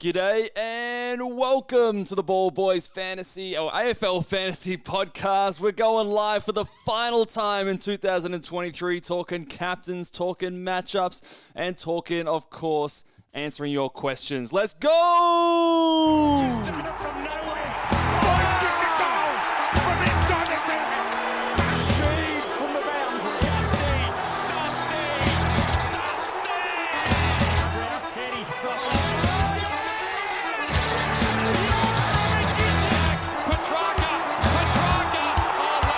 G'day and welcome to the Ball Boys Fantasy or AFL Fantasy Podcast. We're going live for the final time in 2023, talking captains, talking matchups, and talking, of course, answering your questions. Let's go! Just done it from nowhere. Pointing the goal from inside the 10. Shade from the boundary. Dusty. Petty. Petrarca. Oh, wow.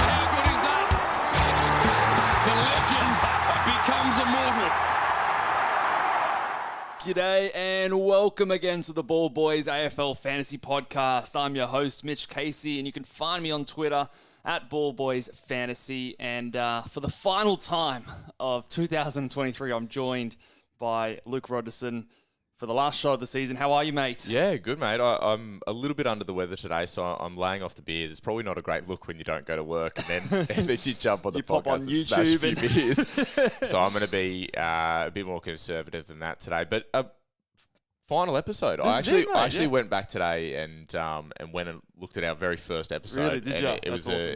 How good is that? The legend becomes immortal. G'day and welcome again to the Ball Boys AFL Fantasy Podcast. I'm your host, Mitch Casey, and you can find me on Twitter at Ball Boys Fantasy. And for the final time of 2023, I'm joined by Luke Rogerson for the last show of the season. How are you, mate? Yeah, good, mate. I'm a little bit under the weather today, so I'm laying off the beers. It's probably not a great look when you don't go to work and then you jump on the podcast and smash a few beers. So I'm going to be a bit more conservative than that today. But final episode. I actually went back today and went and looked at our very first episode. Really, did you?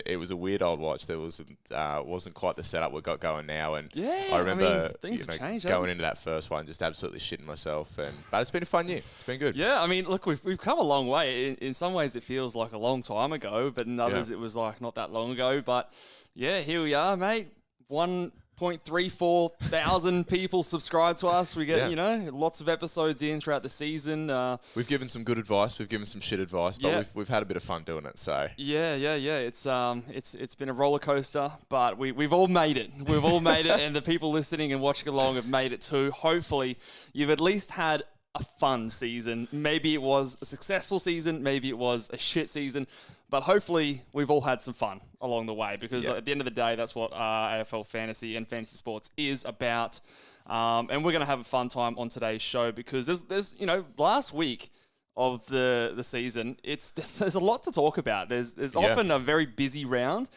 It was a weird old watch. There wasn't quite the setup we've got going now. And Yeah, I remember things have changed, going into that first one, just absolutely shitting myself. But it's been a fun year. It's been good. Yeah, I mean, look, we've come a long way. In some ways, it feels like a long time ago, but in others, it was like not that long ago. But yeah, here we are, mate. 1.34 thousand people subscribe to us. We get, lots of episodes in throughout the season. We've given some good advice. We've given some shit advice, but we've had a bit of fun doing it. So yeah. It's been a roller coaster, but we've all made it. We've all made it, and the people listening and watching along have made it too. Hopefully, you've at least had a fun season. Maybe it was a successful season. Maybe it was a shit season. But hopefully, we've all had some fun along the way, because at the end of the day, that's what AFL Fantasy and Fantasy Sports is about. And we're going to have a fun time on today's show, because there's last week of the season, there's a lot to talk about. There's often a very busy round.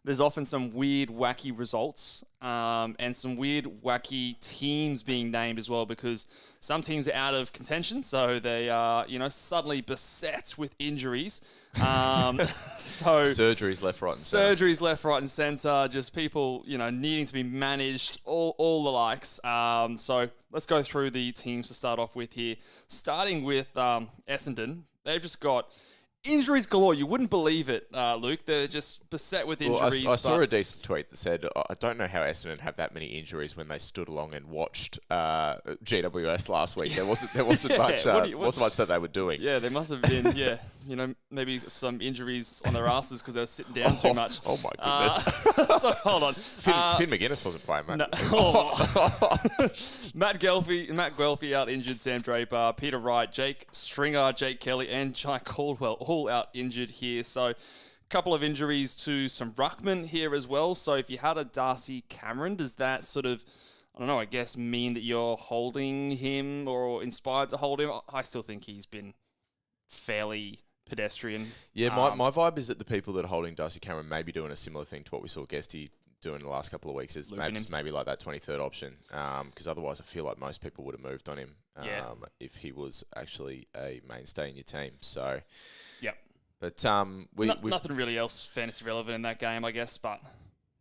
There's often some weird, wacky results and some weird, wacky teams being named as well, because some teams are out of contention, so they are, suddenly beset with injuries. So surgeries left, right, and centre. Just people, needing to be managed, all the likes. So let's go through the teams to start off with here. Starting with Essendon, they've just got injuries galore. You wouldn't believe it, Luke. They're just beset with injuries. Well, I saw a decent tweet that said, I don't know how Essendon have that many injuries when they stood along and watched GWS last week. There wasn't much that they were doing. Yeah, there must have been, maybe some injuries on their asses because they were sitting down too much. Oh, my goodness. So, hold on. Finn McGuinness wasn't playing, mate. No. Matt Guelphy out injured, Sam Draper, Peter Wright, Jake Stringer, Jake Kelly, and Jai Caldwell all out injured here. So a couple of injuries to some ruckmen here as well. So if you had a Darcy Cameron, does that sort of, I don't know, I guess mean that you're holding him or inspired to hold him? I still think he's been fairly pedestrian. Yeah, my vibe is that the people that are holding Darcy Cameron may be doing a similar thing to what we saw Guesty doing the last couple of weeks, is maybe like that 23rd option, because otherwise I feel like most people would have moved on him if he was actually a mainstay in your team. So, yep. But nothing really else fantasy relevant in that game, I guess. But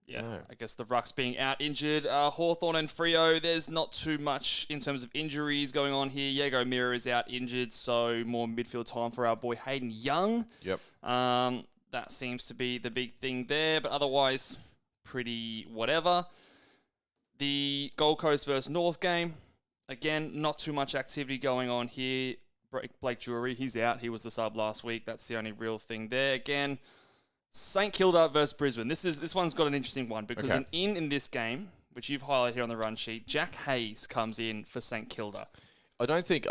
yeah, no. I guess the rucks being out injured, Hawthorn and Freo. There's not too much in terms of injuries going on here. Jago Mira is out injured, so more midfield time for our boy Hayden Young. Yep. That seems to be the big thing there, but otherwise, pretty whatever. The Gold Coast versus North game, again, not too much activity going on here. Blake Drury, he's out. He was the sub last week. That's the only real thing there. Again, St Kilda versus Brisbane. This one's got an interesting one because in this game, which you've highlighted here on the run sheet, Jack Hayes comes in for St Kilda. I don't think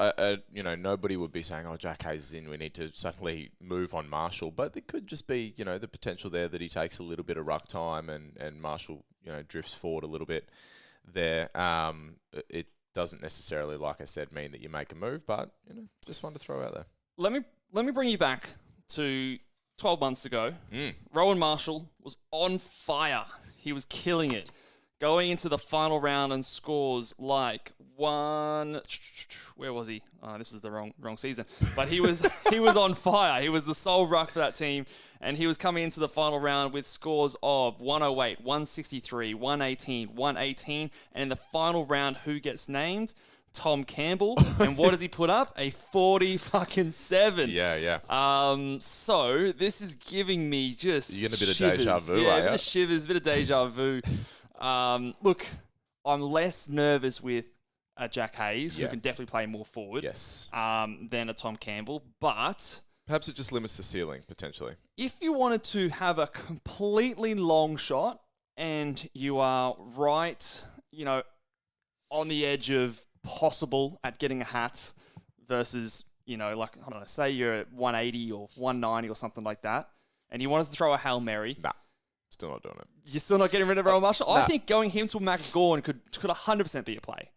nobody would be saying, "Oh, Jack Hayes is in. We need to suddenly move on Marshall." But it could just be, the potential there that he takes a little bit of ruck time and Marshall, drifts forward a little bit there. It doesn't necessarily, like I said, mean that you make a move, but just one to throw out there. Let me bring you back to 12 months ago. Rowan Marshall was on fire. He was killing it. Going into the final round and scores like one. Where was he? Oh, this is the wrong season. But he was on fire. He was the sole ruck for that team, and he was coming into the final round with scores of 108, 163, 118, 118, and in the final round, who gets named? Tom Campbell. And what does he put up? A 40-7. Yeah. So this is giving me just you're getting a bit shivers. Of deja vu, yeah, a bit of shivers, a bit of deja vu. Look, I'm less nervous with Jack Hayes, who can definitely play more forward, than a Tom Campbell. But perhaps it just limits the ceiling, potentially. If you wanted to have a completely long shot and you are right, on the edge of possible at getting a hat versus, like, I don't know, say you're at 180 or 190 or something like that, and you wanted to throw a Hail Mary. Nah. Still not doing it. You're still not getting rid of Rowan Marshall? I think going him to Max Gawn could 100% be a play.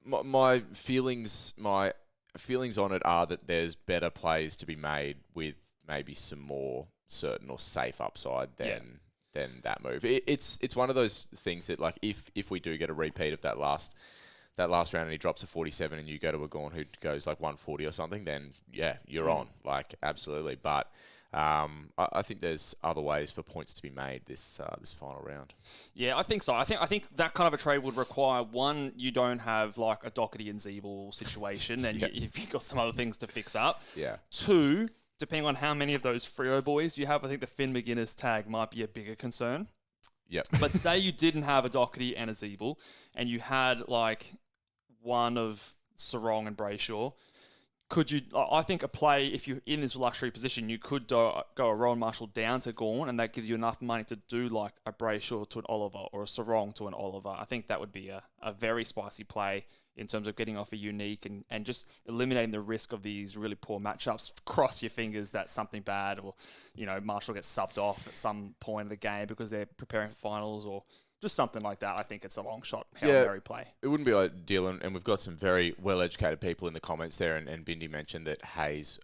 My feelings on it are that there's better plays to be made with maybe some more certain or safe upside than that move. It's one of those things that, like, if we do get a repeat of that last round and he drops a 47 and you go to a Gawn who goes like 140 or something, then you're on, like, absolutely. But I think there's other ways for points to be made this final round. Yeah, I think so. I think that kind of a trade would require, one, you don't have like a Doherty and Zeeble situation, and you've got some other things to fix up. Yeah. Two, depending on how many of those Freo boys you have, I think the Finn McGuinness tag might be a bigger concern. Yep. But say you didn't have a Doherty and a Zeeble, and you had like one of Sarong and Brayshaw. I think a play, if you're in this luxury position, you could go a Rowan Marshall down to Gawn, and that gives you enough money to do like a Brayshaw to an Oliver or a Sarong to an Oliver. I think that would be a very spicy play in terms of getting off a unique and just eliminating the risk of these really poor matchups. Cross your fingers that something bad or, Marshall gets subbed off at some point of the game because they're preparing for finals or just something like that. I think it's a long shot Hail Mary play. It wouldn't be ideal, and we've got some very well-educated people in the comments there, and Bindi mentioned that Hayes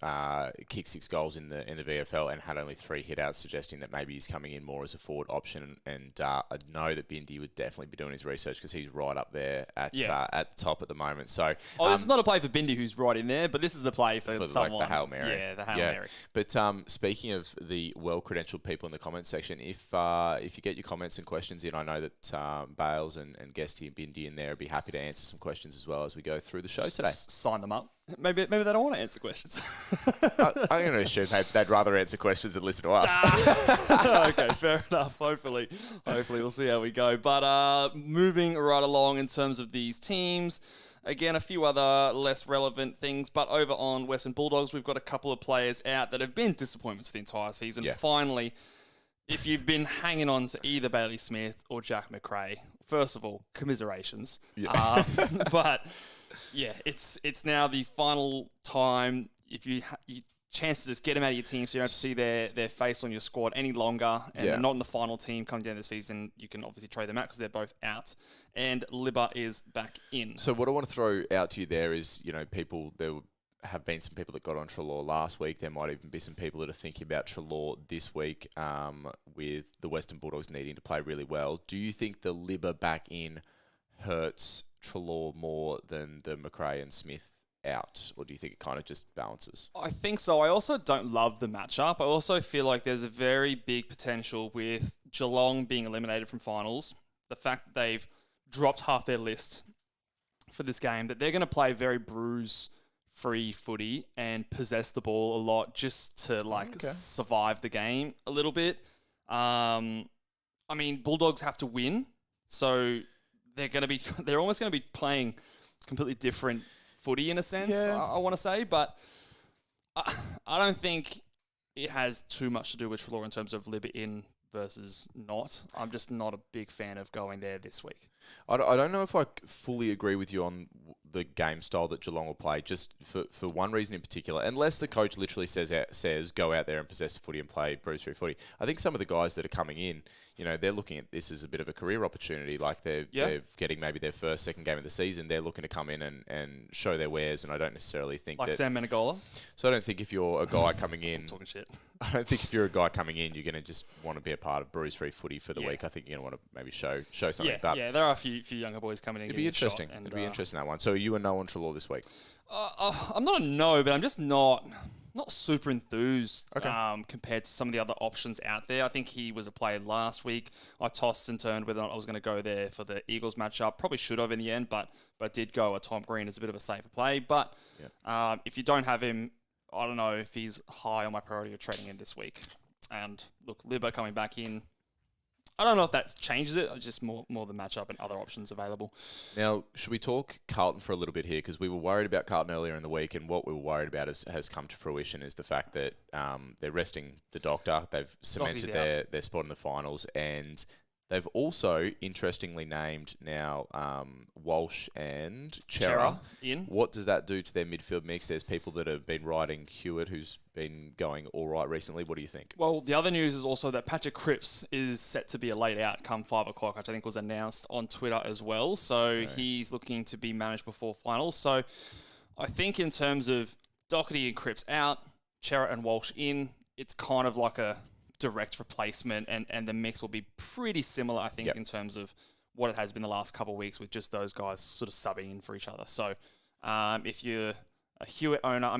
kicked 6 goals in the VFL and had only 3 hit-outs, suggesting that maybe he's coming in more as a forward option, and I know that Bindi would definitely be doing his research because he's right up there at the top at the moment. So, this is not a play for Bindi who's right in there, but this is the play for someone. Like the Hail Mary. Yeah, the Hail Mary. But speaking of the well-credentialed people in the comments section, if you get your comments and questions in, I know that that Bales and Guesty and Bindi in there would be happy to answer some questions as well as we go through the show today. Sign them up. Maybe they don't want to answer questions. I'm going to assume they'd rather answer questions than listen to us. Okay, fair enough. Hopefully we'll see how we go. But moving right along in terms of these teams, again, a few other less relevant things. But over on Western Bulldogs, we've got a couple of players out that have been disappointments the entire season. Yeah. Finally, if you've been hanging on to either Bailey Smith or Jack McRae, first of all, commiserations. Yeah. But yeah, it's now the final time. If you chance to just get them out of your team, so you don't have to see their face on your squad any longer, and they're not in the final team coming down the season, you can obviously trade them out because they're both out. And Libba is back in. So what I want to throw out to you there is, there have been some people that got on Treloar last week. There might even be some people that are thinking about Treloar this week, with the Western Bulldogs needing to play really well. Do you think the Libba back in hurts Treloar more than the McRae and Smith out, or do you think it kind of just balances? I think so. I also don't love the matchup. I also feel like there's a very big potential with Geelong being eliminated from finals. The fact that they've dropped half their list for this game, that they're going to play very bruise-free footy and possess the ball a lot just to survive the game a little bit. Bulldogs have to win, so they're almost going to be playing completely different footy in a sense, I want to say, but I don't think it has too much to do with Treloar in terms of Libba in versus not. I'm just not a big fan of going there this week. I don't know if I fully agree with you on the game style that Geelong will play, just for one reason in particular. Unless the coach literally says go out there and possess the footy and play bruise-free footy. I think some of the guys that are coming in, they're looking at this as a bit of a career opportunity. Like they're getting maybe their first, second game of the season. They're looking to come in and show their wares, and I don't necessarily think like Sam Menegola. So I don't think if you're a guy coming in... talking shit. I don't think if you're a guy coming in, you're going to just want to be a part of bruise-free footy for the week. I think you're going to want to maybe show something. Yeah, there are a few younger boys coming in. It'd be interesting. It'd be interesting, that one. So are you a no on Treloar this week? I'm not a no, but I'm just not super enthused compared to some of the other options out there. I think he was a player last week. I tossed and turned whether or not I was going to go there for the Eagles matchup. Probably should have in the end, but did go a Tom Green as a bit of a safer play. But if you don't have him, I don't know if he's high on my priority of trading him this week. And look, Libba coming back in, I don't know if that changes it. It's just more the matchup and other options available. Now, should we talk Carlton for a little bit here? Because we were worried about Carlton earlier in the week, and what we were worried about has come to fruition is the fact that they're resting the doctor. They've cemented their spot in the finals, and they've also, interestingly, named now Walsh and Chera in. What does that do to their midfield mix? There's people that have been riding Hewitt, who's been going all right recently. What do you think? Well, the other news is also that Patrick Cripps is set to be a late out come 5 o'clock, which I think was announced on Twitter as well. So he's looking to be managed before finals. So I think in terms of Doherty and Cripps out, Chera and Walsh in, it's kind of like a direct replacement, and the mix will be pretty similar, I think, in terms of what it has been the last couple of weeks with just those guys sort of subbing in for each other. So if you're a Hewitt owner,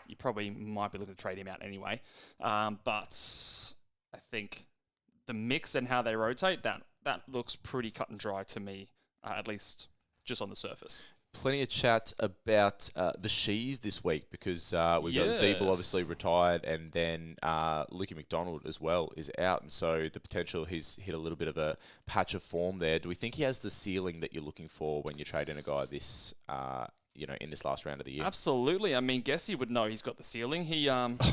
you probably might be looking to trade him out anyway. But I think the mix and how they rotate, that looks pretty cut and dry to me, at least just on the surface. Plenty of chat about the Shees this week because we've got Zeeble obviously retired, and then Lukey McDonald as well is out, and so the potential he's hit a little bit of a patch of form there. Do we think he has the ceiling that you're looking for when you trade in a guy this in this last round of the year? Absolutely. Guessy would know he's got the ceiling. He That's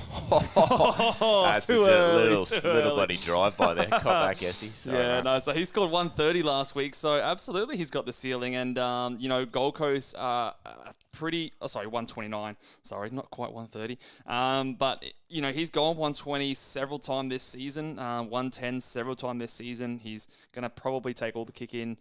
such a little bloody drive by there. Caught back, Guessy. So he scored 130 last week. So absolutely, he's got the ceiling. And Gold Coast are 129. Sorry, not quite 130. But he's gone 120 several times this season. 110 several times this season. He's gonna probably take all the kick in.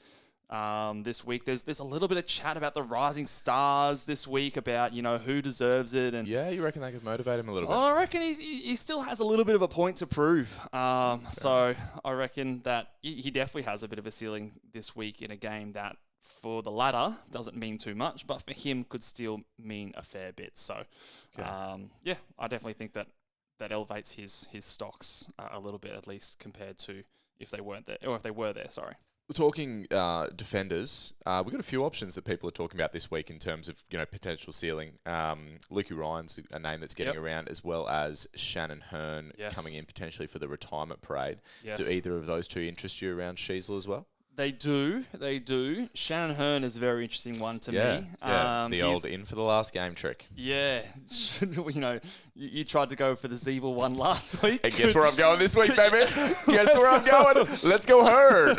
This week, there's a little bit of chat about the rising stars this week about who deserves it, and you reckon that could motivate him a little bit? I reckon he still has a little bit of a point to prove. So I reckon that he definitely has a bit of a ceiling this week in a game that for the latter doesn't mean too much, but for him could still mean a fair bit. So I definitely think that elevates his stocks a little bit, at least compared to if they weren't there, or if they were there. Sorry. Talking defenders, we've got a few options that people are talking about this week in terms of potential ceiling. Lukey Ryan's a name that's getting around, as well as Shannon Hearn coming in potentially for the retirement parade. Yes. Do either of those two interest you around Sheasel as well? They do. Shannon Hearn is a very interesting one to me. Yeah, the old in for the last game trick. Yeah. You tried to go for the Zeeble one last week. And guess where I'm going this week, baby? Guess where I'm going? Let's go Hearn.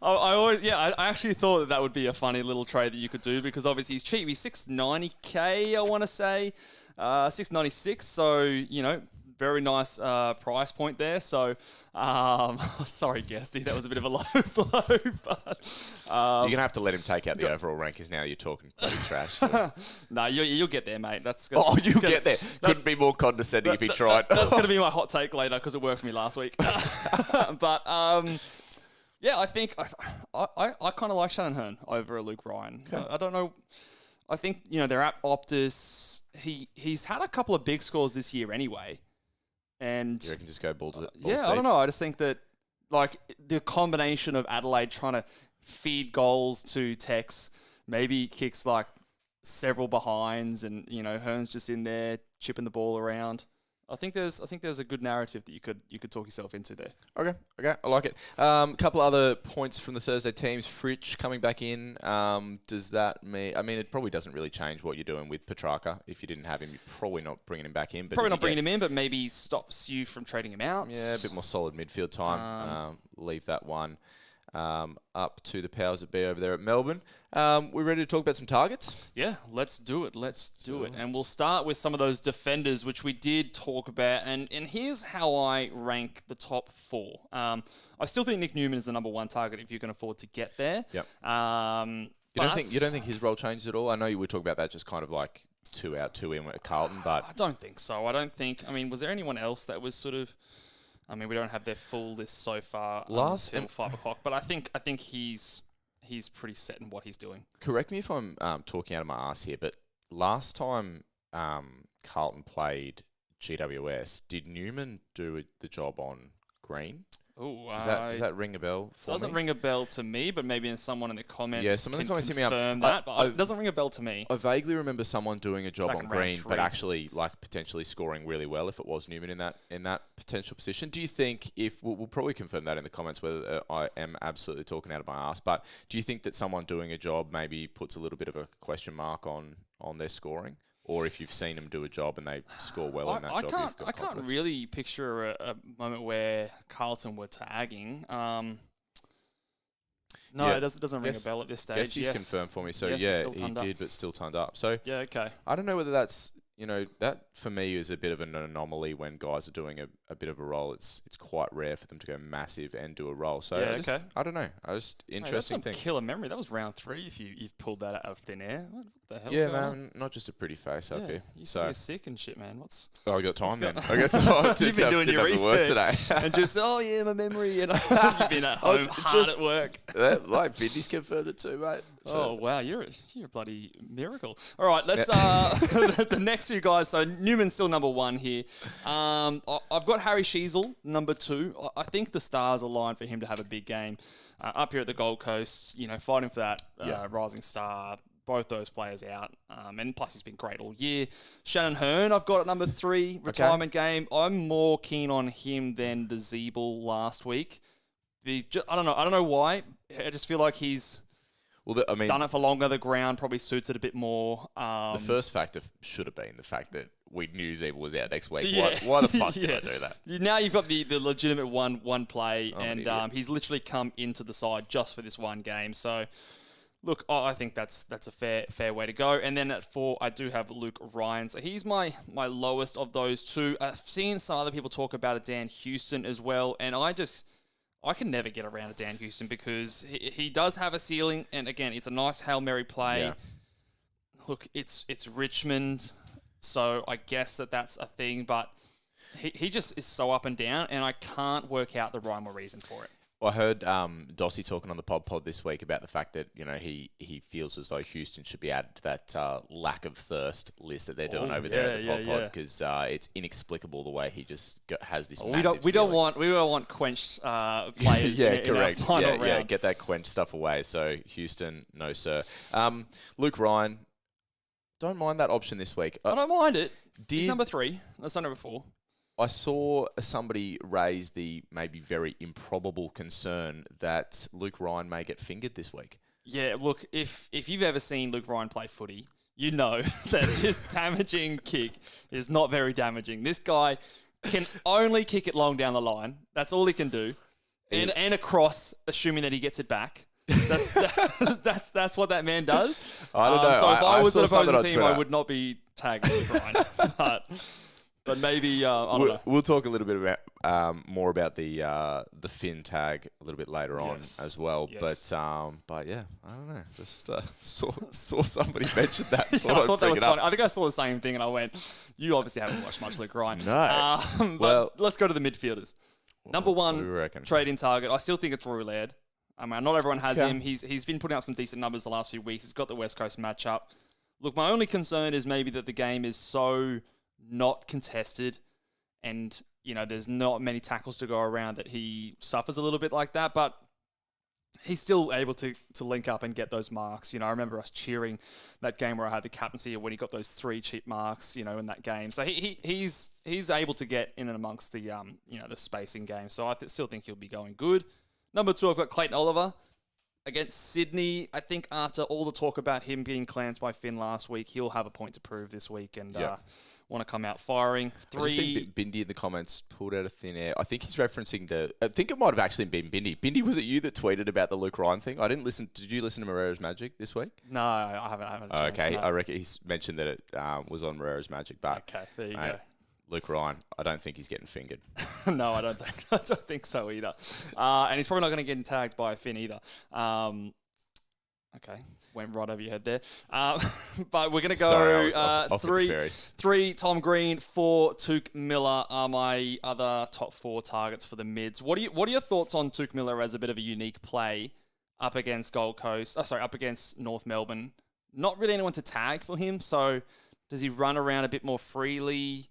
I actually thought that would be a funny little trade that you could do because obviously he's cheap. He's $690K, I want to say. $696, so, very nice price point there. So, sorry, Guesty, that was a bit of a low blow. But you're going to have to let him take out the overall rankings now. You're talking bloody trash. So. No, you'll get there, mate. You'll get there. Couldn't be more condescending if he tried. That's going to be my hot take later because it worked for me last week. But, I think I kind of like Shannon Hearn over Luke Ryan. Okay. I don't know. I think, they're at Optus. He's had a couple of big scores this year anyway. And you reckon just go balls I don't know. I just think that the combination of Adelaide trying to feed goals to Tex, maybe kicks several behinds, and Hearn's just in there chipping the ball around. I think there's a good narrative that you could talk yourself into there. Okay, I like it. Couple other points from the Thursday teams. Fritsch coming back in. Does that mean? I mean, it probably doesn't really change what you're doing with Petrarca. If you didn't have him, you're probably not bringing him back in. But probably not bringing him in, but maybe stops you from trading him out. Yeah, a bit more solid midfield time. Leave that one up to the powers that be over there at Melbourne. We're ready to talk about some targets? Yeah, let's do it. And we'll start with some of those defenders, which we did talk about. And here's how I rank the top four. I still think Nick Newman is the number one target if you can afford to get there. Yep. You don't think his role changes at all? I know you were talking about that just kind of like 2 out, 2 in at Carlton, but I don't think so. Was there anyone else that was sort of? We don't have their full list so far until 5 o'clock, but I think he's pretty set in what he's doing. Correct me if I'm talking out of my ass here, but last time Carlton played GWS, did Newman do the job on Green? Ooh, does that ring a bell? Doesn't ring a bell to me, but maybe someone in the comments. Yeah, someone in the comments hit me up. That, but it doesn't ring a bell to me. I vaguely remember someone doing a job on Green, but actually potentially scoring really well if it was Newman in that potential position. Do you think we'll probably confirm that in the comments whether I am absolutely talking out of my ass, but do you think that someone doing a job maybe puts a little bit of a question mark on their scoring? Or if you've seen them do a job and they score well in that job, I can't really picture a moment where Carlton were tagging. It doesn't ring a bell at this stage. Guess he's confirmed for me. So he did, but still turned up. So yeah, okay. I don't know whether that's that for me is a bit of an anomaly when guys are doing a bit of a role. It's quite rare for them to go massive and do a role. So I don't know. Interesting thing. That's killer memory. That was round 3. If you've pulled that out of thin air. What the hell? Yeah, man. Not just a pretty face up here. You're sick and shit, man. I got time then. I got time to You've been doing your research today. and just my memory. You've been at home hard at work. Like Vinny's confirmed it too, mate. So. Oh wow, you're a bloody miracle. All right, let's the next few guys. So Newman's still number 1 here. I've got Harry Sheasel number 2. I think the stars align for him to have a big game up here at the Gold Coast. Fighting for that rising star. Both those players out, and plus he's been great all year. Shannon Hearn, I've got at number 3 retirement game. I'm more keen on him than the Zeeble last week. I don't know why. I just feel like he's. Done it for longer. The ground probably suits it a bit more. The first factor should have been the fact that we knew Zeeble was out next week. Yeah. Why the fuck did I do that? Now you've got the legitimate one play, and he's literally come into the side just for this one game. So, look, I think that's a fair way to go. And then at 4, I do have Luke Ryan. So he's my lowest of those 2. I've seen some other people talk about a Dan Houston as well, and I can never get around to Dan Houston because he does have a ceiling, and again, it's a nice Hail Mary play. Yeah. Look, it's Richmond, so I guess that's a thing, but he just is so up and down, and I can't work out the rhyme or reason for it. I heard Dossie talking on the pod this week about the fact that he feels as though Houston should be added to that lack of thirst list that they're doing over there at the pod because it's inexplicable the way he just has this. We don't want quenched players. in our final round. Yeah, get that quenched stuff away. So Houston, no sir. Luke Ryan, don't mind that option this week. I don't mind it. He's number 3. That's not number 4. I saw somebody raise the maybe very improbable concern that Luke Ryan may get fingered this week. Yeah, look, if you've ever seen Luke Ryan play footy, you know that his damaging kick is not very damaging. This guy can only kick it long down the line. That's all he can do. And across, assuming that he gets it back. That's what that man does. I don't know. So if I was an opposing team, I would not be tagged Luke Ryan. But maybe I don't know. We'll talk a little bit about more about the fin tag a little bit later on as well. Yes. But yeah, I don't know. Just saw somebody mention that. I thought that was funny. I think I saw the same thing and I went, "You obviously haven't watched much Luke Ryan." No. Well, let's go to the midfielders. Number what do 1 we reckon? trade-in target. I still think it's Rory Laird. I mean, not everyone has him. He's been putting up some decent numbers the last few weeks. He's got the West Coast matchup. Look, my only concern is maybe that the game is so not contested and, there's not many tackles to go around that he suffers a little bit like that, but he's still able to link up and get those marks. I remember us cheering that game where I had the captaincy when he got those 3 cheap marks, in that game. So he's able to get in and amongst the, the spacing game. So I still think he'll be going good. Number 2, I've got Clayton Oliver against Sydney. I think after all the talk about him being cleansed by Finn last week, he'll have a point to prove this week and want to come out firing. 3. I just see Bindi in the comments pulled out of thin air. I think he's referencing I think it might have actually been Bindi. Bindi, was it you that tweeted about the Luke Ryan thing? I didn't listen. Did you listen to Moreira's Magic this week? No, I haven't. Okay, I reckon he's mentioned that it was on Moreira's Magic. But okay, there you go. Luke Ryan, I don't think he's getting fingered. No, I don't think so either. And he's probably not going to get tagged by Finn either. Okay, went right over your head there. But we're going to go Sorry, 3 Tom Green, 4 Tuke Miller are my other top 4 targets for the mids. What are your thoughts on Tuke Miller as a bit of a unique play up against up against North Melbourne? Not really anyone to tag for him, so does he run around a bit more freely?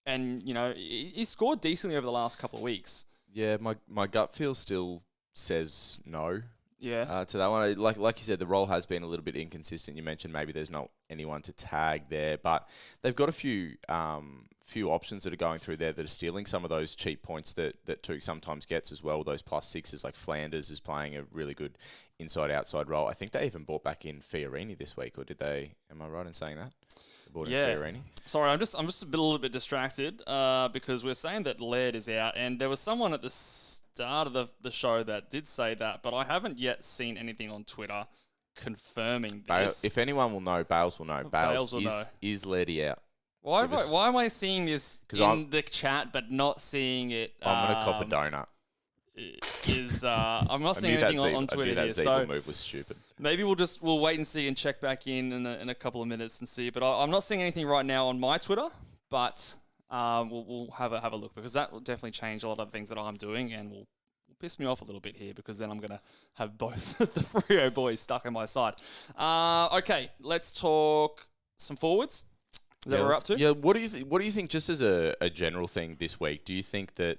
And, he scored decently over the last couple of weeks. Yeah, my gut feel still says no. Yeah. To that one, like you said, the role has been a little bit inconsistent. You mentioned maybe there's not anyone to tag there, but they've got a few options that are going through there that are stealing some of those cheap points that Tuke sometimes gets as well. Those +6s, like Flanders is playing a really good inside-outside role. I think they even brought back in Fiorini this week, or did they? Am I right in saying that? Sorry, I'm just a little bit distracted because we're saying that Laird is out, and there was someone at the start of the show that did say that, but I haven't yet seen anything on Twitter confirming this. If anyone will know, Bales will know. Bales will know. Is Lairdy out? Why am I seeing this in the chat but not seeing it? I'm gonna cop a donut. I'm not seeing anything on Twitter here, so move was stupid. Maybe we'll wait and see and check back in a couple of minutes and see. But I'm not seeing anything right now on my Twitter, but we'll have a look because that will definitely change a lot of the things that I'm doing and will piss me off a little bit here because then I'm gonna have both the Freo boys stuck on my side. Okay, let's talk some forwards. Is that what we're up to? Yeah. What do you think? Just as a general thing this week, do you think that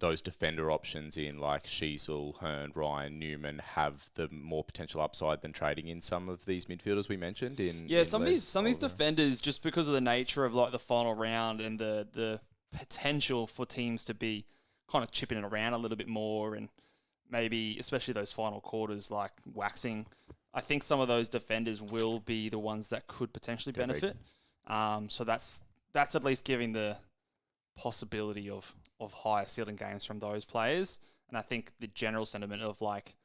those defender options in like Sheasel, Hearn, Ryan, Newman have the more potential upside than trading in some of these midfielders we mentioned? Some of these defenders, just because of the nature of like the final round and the potential for teams to be kind of chipping it around a little bit more, and maybe especially those final quarters like waxing. I think some of those defenders will be the ones that could potentially benefit. So that's at least giving the possibility of higher ceiling games from those players. And I think the general sentiment of like,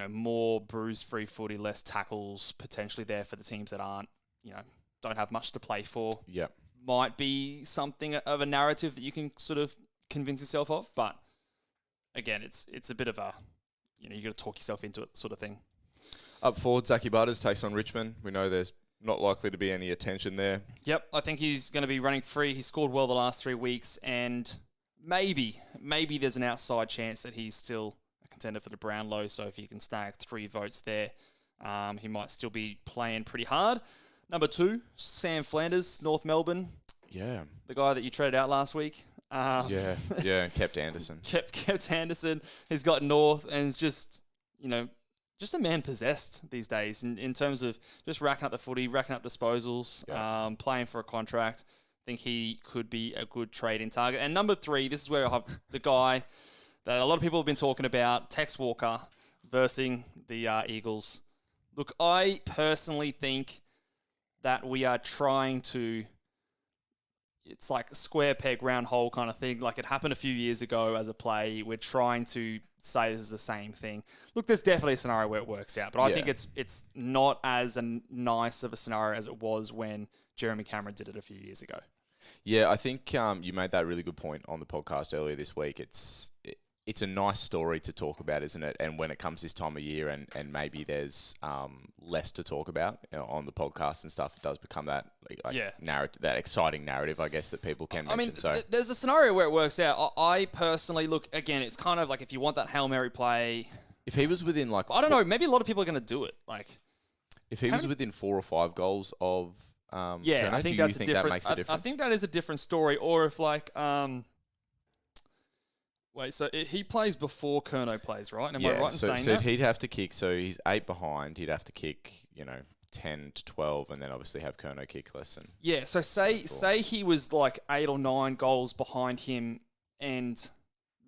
more bruise-free footy, less tackles potentially there for the teams that aren't, don't have much to play for. Yeah, might be something of a narrative that you can sort of convince yourself of. But again, it's a bit of a, you got to talk yourself into it sort of thing. Up forward, Zachy Butters takes on Richmond. We know there's not likely to be any attention there. Yep, I think he's going to be running free. He scored well the last 3 weeks, and maybe there's an outside chance that he's still a contender for the Brownlow. So if he can snag 3 votes there, he might still be playing pretty hard. Number 2, Sam Flanders, North Melbourne. Yeah. The guy that you traded out last week. And kept Anderson. Kept Anderson. He's got North, and it's just, just a man possessed these days in terms of just racking up the footy, racking up disposals, playing for a contract. I think he could be a good trade-in target. And number 3, this is where I have the guy that a lot of people have been talking about, Tex Walker versus the Eagles. Look, I personally think that we are trying to... It's like a square peg, round hole kind of thing. Like it happened a few years ago as a play. We're trying to say this is the same thing. Look, there's definitely a scenario where it works out, but I think it's not as nice of a scenario as it was when Jeremy Cameron did it a few years ago. Yeah, I think you made that really good point on the podcast earlier this week. It's a nice story to talk about, isn't it? And when it comes this time of year and maybe there's less to talk about on the podcast and stuff, it does become that narrative, that exciting narrative, I guess, that people can mention. There's a scenario where it works out. I personally, look, again, it's kind of like if you want that Hail Mary play... If he was within I don't know, maybe a lot of people are going to do it. If he was within 4 or 5 goals of... I think that's that makes a difference? I think that is a different story. Or if wait, so he plays before Curnow plays, right? Am I right in saying that? So he'd have to kick. So he's 8 behind. He'd have to kick, 10 to 12, and then obviously have Curnow kick less than. Yeah. So say he was like 8 or 9 goals behind him, and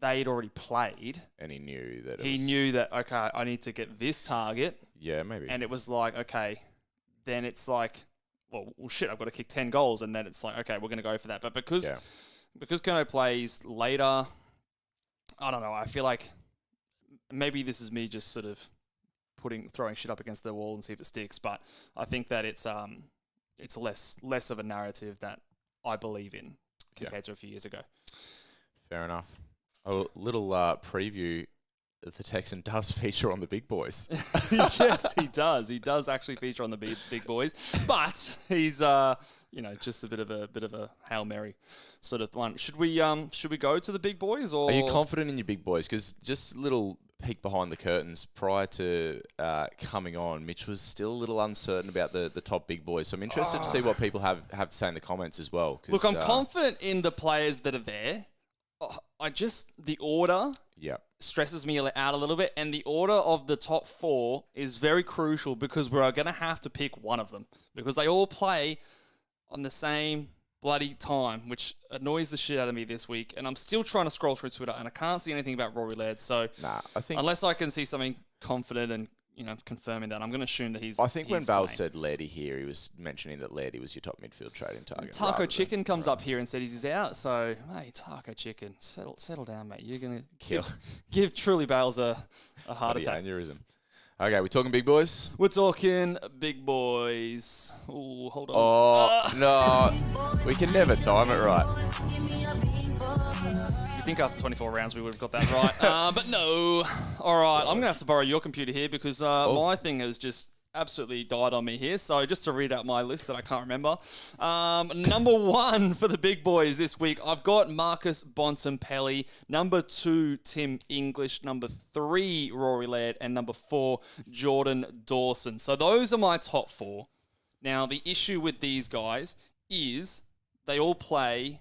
they'd already played, and he knew that. Okay, I need to get this target. Yeah, maybe. And it was like, okay, then it's like, well shit, I've got to kick 10 goals, and then it's like, okay, we're going to go for that. But because Curnow plays later. I don't know. I feel like maybe this is me just sort of throwing shit up against the wall and see if it sticks. But I think that it's less of a narrative that I believe in compared to a few years ago. Fair enough. A little preview. The Texan does feature on the big boys. Yes, he does. He does actually feature on the big boys, but he's just a bit of a Hail Mary sort of one. Should we go to the big boys, or are you confident in your big boys? Because just a little peek behind the curtains prior to coming on, Mitch was still a little uncertain about the top big boys. So I'm interested to see what people have to say in the comments as well. Look, I'm confident in the players that are there. The order stresses me out a little bit, and the order of the top 4 is very crucial because we're going to have to pick one of them because they all play on the same bloody time, which annoys the shit out of me this week. And I'm still trying to scroll through Twitter, and I can't see anything about Rory Laird. So I think unless I can see something confident and confirming that, I'm going to assume that he's. I think when Val said Lairdy here, he was mentioning that Lairdy was your top midfield trading target. Taco Chicken comes up here and said he's out. So, hey, Taco Chicken, settle down, mate. You're going to give Truly Bales a heart attack. Aneurysm. Okay, we're talking big boys? We're talking big boys. Oh, hold on. Oh, no. We can never time it right. You think after 24 rounds we would have got that right. But no. All right, I'm going to have to borrow your computer here because my thing has just absolutely died on me here. So just to read out my list that I can't remember. Number 1 for the big boys this week, I've got Marcus Bontempelli. Number 2, Tim English. Number 3, Rory Laird. And number 4, Jordan Dawson. So those are my top 4. Now, the issue with these guys is they all play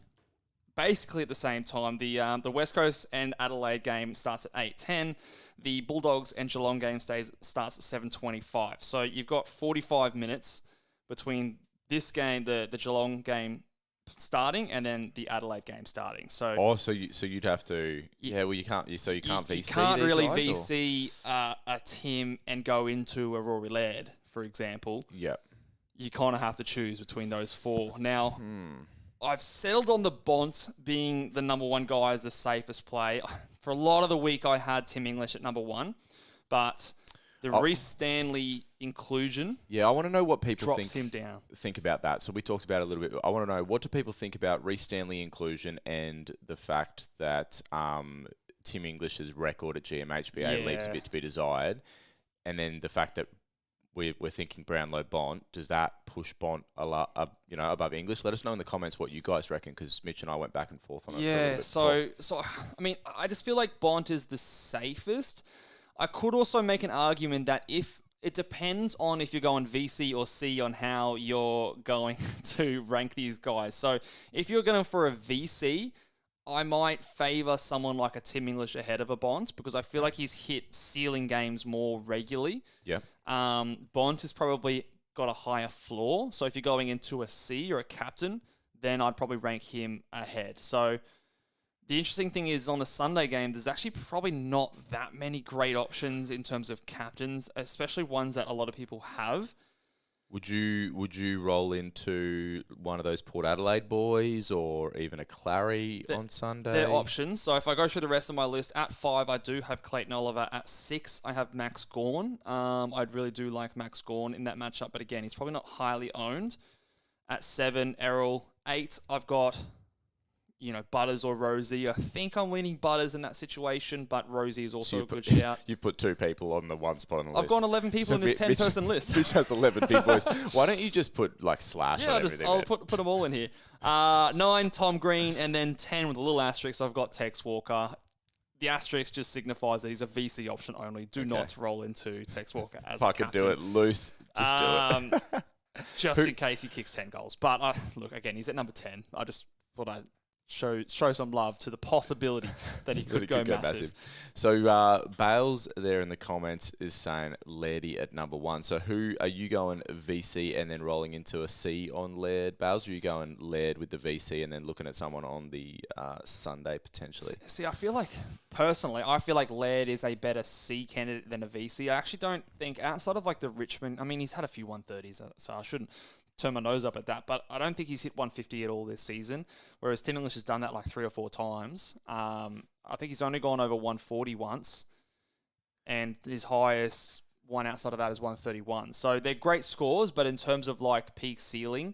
basically at the same time. The West Coast and Adelaide game starts at 8:10. The Bulldogs and Geelong game starts at 7:25. So you've got 45 minutes between this game, the Geelong game starting, and then the Adelaide game starting. So so you'd have to you can't VC. You can't really guys, VC a Tim and go into a Rory Laird, for example. Yep. You kind of have to choose between those 4. Now. I've settled on the Bont being the number 1 guy as the safest play. For a lot of the week, I had Tim English at number 1, but the Reece Stanley inclusion I want to know what people drops him down. Think about that. So we talked about it a little bit. I want to know, what do people think about Reece Stanley inclusion and the fact that Tim English's record at GMHBA leaves a bit to be desired, and then the fact that we're thinking Brownlow Bont. Does that push Bont above English? Let us know in the comments what you guys reckon, because Mitch and I went back and forth on it. Yeah, so I mean, I just feel like Bont is the safest. I could also make an argument that if it depends on if you're going VC or C on how you're going to rank these guys. So if you're going for a VC, I might favour someone like a Tim English ahead of a Bont, because I feel like he's hit ceiling games more regularly. Yeah. Bont has probably got a higher floor. So if you're going into a C or a captain, then I'd probably rank him ahead. So the interesting thing is on the Sunday game, there's actually probably not that many great options in terms of captains, especially ones that a lot of people have. Would you roll into one of those Port Adelaide boys or even a Clary on Sunday? They're options. So if I go through the rest of my list, at 5, I do have Clayton Oliver. At 6, I have Max Gawn. I really do like Max Gawn in that matchup, but again, he's probably not highly owned. At 7, Errol. 8, I've got, Butters or Rosie. I think I'm leaning Butters in that situation, but Rosie is also a good shout. You've put 2 people on the one spot on the list. I've gone 11 people in this 10-person list. Mitch has 11 big boys. Why don't you just put Slash on everything? I'll put them all in here. 9, Tom Green, and then 10 with a little asterisk, I've got Tex Walker. The asterisk just signifies that he's a VC option only. Do not roll into Tex Walker as a captain. I could do it loose. Just do it. Just in case he kicks 10 goals. But look, again, he's at number 10. I just thought I'd show some love to the possibility that he could go massive. So Bales there in the comments is saying Lairdy at number 1. So who are you going VC and then rolling into a C on Laird, Bales? Or are you going Laird with the VC and then looking at someone on the Sunday potentially? See, I feel like Laird is a better C candidate than a VC. I actually don't think, outside of like the Richmond, I mean, he's had a few 130s, so I shouldn't turn my nose up at that, but I don't think he's hit 150 at all this season, whereas Tim English has done that like 3 or 4 times. I think he's only gone over 140 once, and his highest one outside of that is 131. So they're great scores, but in terms of like peak ceiling,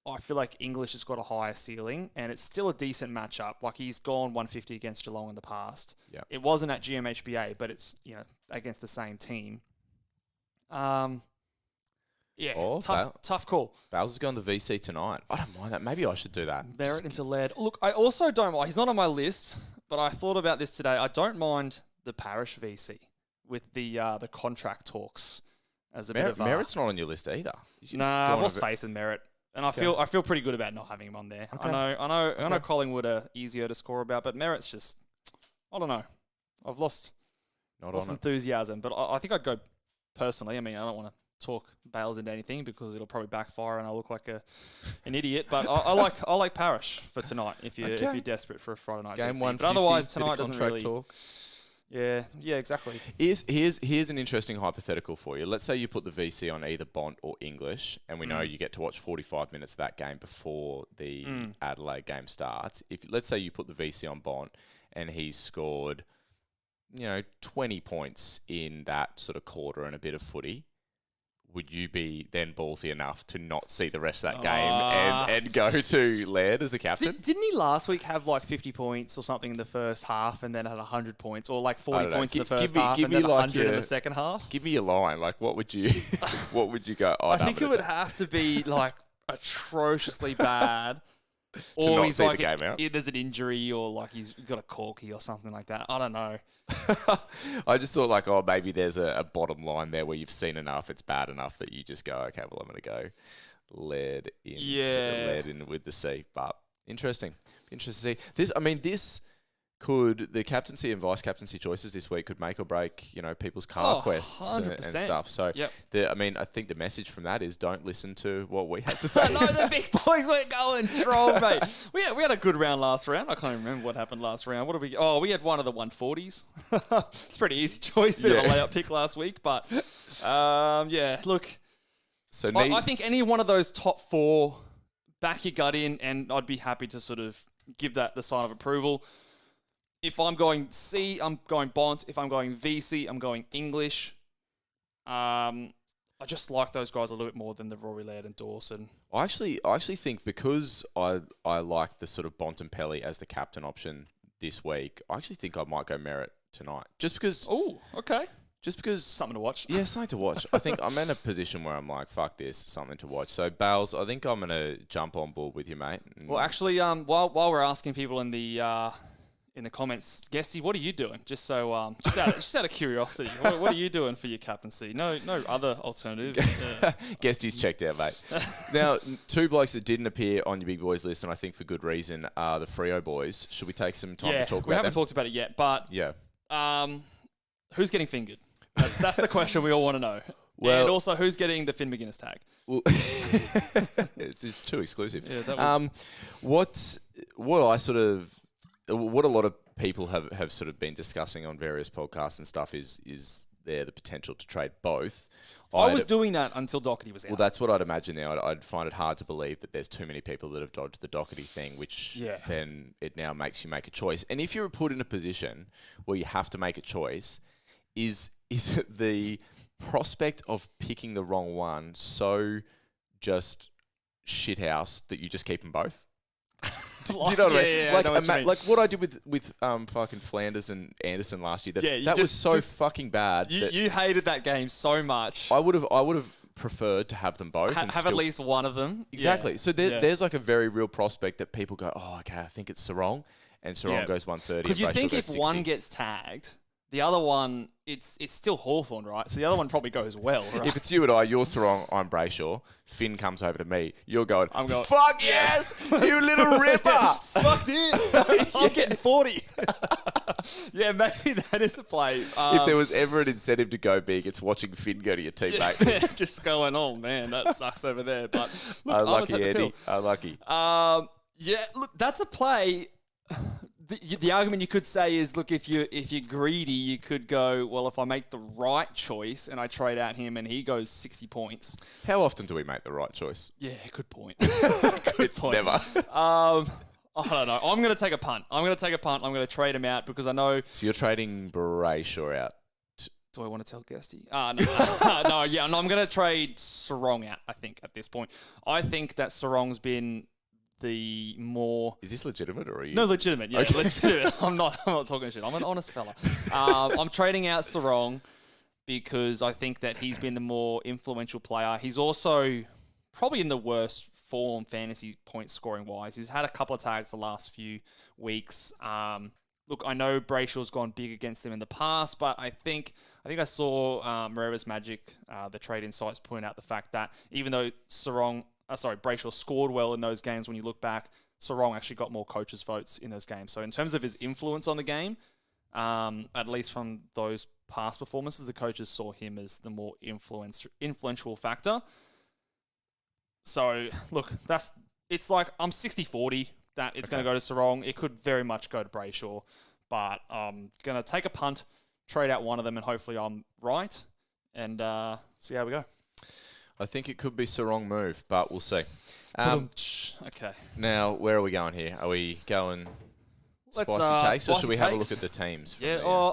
I feel like English has got a higher ceiling, and it's still a decent matchup. Like, he's gone 150 against Geelong in the past. Yep. It wasn't at GMHBA, but it's, against the same team. Yeah, tough call. Bales is going to VC tonight. I don't mind that. Maybe I should do that. Merritt into Laird. Look, I also don't mind. He's not on my list, but I thought about this today. I don't mind the Parish VC with the contract talks as a bit of Merritt's not on your list either. Nah, I've lost faith in Merritt, and I feel pretty good about not having him on there. Okay. I know Collingwood are easier to score about, but Merritt's just, I don't know. I've lost enthusiasm, but I think I'd go personally. I mean, I don't want to talk Bales into anything because it'll probably backfire and I'll look like an idiot. But I like Parish for tonight if you're desperate for a Friday night game. But otherwise tonight doesn't really talk. Yeah, exactly. Here's an interesting hypothetical for you. Let's say you put the VC on either Bont or English, and we know you get to watch 45 minutes of that game before the Adelaide game starts. Let's say you put the VC on Bont and he's scored, 20 points in that sort of quarter and a bit of footy. Would you be then ballsy enough to not see the rest of that game and go to Laird as a captain? Didn't he last week have like 50 points or something in the first half and then had 100 points, or like 40 points in the first half and then 100 in the second half? Give me your line. Like, what would you go? I think it would have to be like atrociously bad. Or he's like, the game out. There's an injury, or like he's got a corky or something like that. I don't know. I just thought maybe there's a bottom line there where you've seen enough, it's bad enough that you just go, okay, well, I'm going to go lead in with the C. But interesting to see. This could, the captaincy and vice captaincy choices this week could make or break, people's car quests and stuff. So, I think the message from that is don't listen to what we have to say. No, the big boys weren't going strong, mate. We had a good round last round. I can't even remember what happened last round. What did we? Oh, we had one of the 140s. It's a pretty easy choice. Bit of a layup pick last week, but look. So I think any one of those top 4, back your gut in, and I'd be happy to sort of give that the sign of approval. If I'm going C, I'm going Bont. If I'm going VC, I'm going English. I just like those guys a little bit more than the Rory Laird and Dawson. I actually think because I like the sort of Bontempelli as the captain option this week, I actually think I might go Merritt tonight. Just because... Oh, okay. Just because... Something to watch. Yeah, something to watch. I think I'm in a position where I'm like, fuck this, something to watch. So, Bales, I think I'm going to jump on board with you, mate. Well, actually, while we're asking people in the comments, Guesty, what are you doing? Just so, just out of curiosity, what are you doing for your captaincy? No other alternative. Guesty's checked out, mate. Now, two blokes that didn't appear on your big boys list, and I think for good reason, are the Freo boys. Should we take some time to talk about we haven't them? talked about it yet, but Yeah. Who's getting fingered? That's the question we all want to know. Well, and also, who's getting the Finn McGuinness tag? Well, it's too exclusive. Yeah, that was... What a lot of people have sort of been discussing on various podcasts and stuff is there the potential to trade both. I was doing that until Doherty was out. Well, that's what I'd imagine now. I'd find it hard to believe that there's too many people that have dodged the Doherty thing, which then it now makes you make a choice. And if you're put in a position where you have to make a choice, is the prospect of picking the wrong one so just shithouse that you just keep them both? Do you know what I mean? Yeah, like what I did with fucking Flanders and Anderson last year. That was so fucking bad. You hated that game so much. I would have preferred to have them both. Have at least one of them. Exactly. Yeah. So there's like a very real prospect that people go, oh, okay, I think it's Sarong. And Sarong goes 130. Because you think if 60. one gets tagged, the other one, it's still Hawthorn, right? So the other one probably goes well, right? If it's you and I, you're Sarong, I'm Brayshaw. Finn comes over to me. You're going, I'm going, fuck yes, you little ripper. Sucked in. I'm getting 40. Yeah, maybe that is a play. If there was ever an incentive to go big, it's watching Finn go to your teammate. Just going, oh, man, that sucks over there. But look, unlucky, Andy. Unlucky. Yeah, look, that's a play. The argument you could say is, look, if you're greedy, you could go, well, if I make the right choice and I trade out him and he goes 60 points. How often do we make the right choice? Yeah, good point. Good point. Never. I don't know. I'm going to take a punt. I'm going to trade him out because I know... So you're trading Brayshaw out? Do I want to tell Guesty? No, I'm going to trade Sarong out, I think, at this point. I think that Sarong's been... the more... Is this legitimate or are you... No, legitimate. Yeah, okay. Legitimate. I'm not talking shit. I'm an honest fella. I'm trading out Sarong because I think that he's been the more influential player. He's also probably in the worst form fantasy point scoring wise. He's had a couple of tags the last few weeks. Look, I know Brayshaw's gone big against him in the past, but I think I saw Moreira's Magic, the Trade Insights, point out the fact that even though Brayshaw scored well in those games, when you look back, Sarong actually got more coaches' votes in those games. So in terms of his influence on the game, at least from those past performances, the coaches saw him as the more influential factor. So, look, it's like I'm 60-40 that it's going to go to Sarong. It could very much go to Brayshaw, but I'm going to take a punt, trade out one of them, and hopefully I'm right, and see how we go. I think it could be Sarong move, but we'll see. Okay. Now, where are we going here? Are we going spicy takes, or should we have a look at the teams?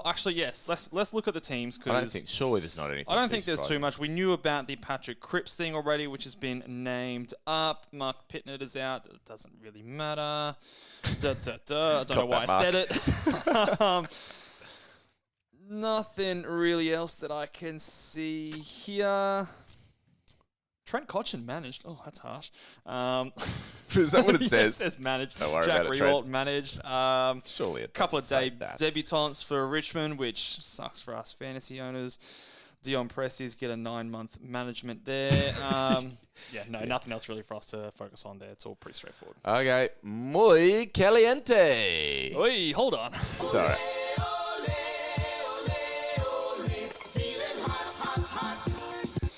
Actually, yes. Let's look at the teams. Cause I don't think. Surely there's not anything. I don't think there's too much. We knew about the Patrick Cripps thing already, which has been named up. Mark Pittnett is out. It doesn't really matter. I don't know why I said it. Nothing really else that I can see here. Trent Cotchin managed. Oh, that's harsh. Is that what it says? It says managed. Don't worry Jack about it, Rewalt managed. Surely a couple of debutants for Richmond, which sucks for us fantasy owners. Dion Presti's get a 9-month management there. Nothing else really for us to focus on there. It's all pretty straightforward. Okay. Muy caliente. Oi, hold on. Sorry.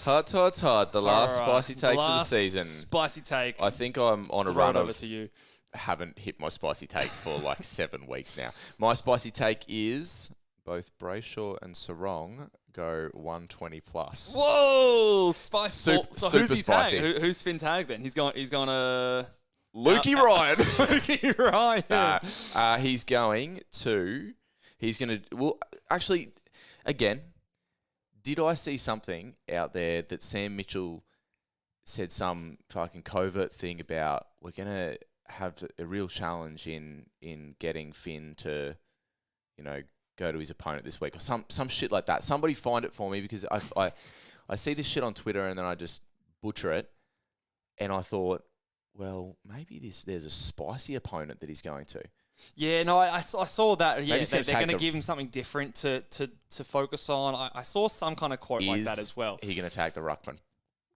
Hot. The last spicy takes of the season. Spicy take. I think I'm on a run over to you. Haven't hit my spicy take for like 7 weeks now. My spicy take is both Brayshaw and Sarong go 120 plus. Whoa, spicy! So who's he spicy. tag? Who's Finn tag then? He's going to Lukey Ryan. Lukey Ryan. He's going to. Well, actually, again. Did I see something out there that Sam Mitchell said some fucking covert thing about we're going to have a real challenge in getting Finn to, go to his opponent this week, or some shit like that. Somebody find it for me, because I see this shit on Twitter and then I just butcher it. And I thought, well, maybe there's a spicy opponent that he's going to. Yeah, no, I saw that. Yeah, they're going to give him something different to focus on. I saw some kind of quote like that as well. Is he going to tag the ruckman?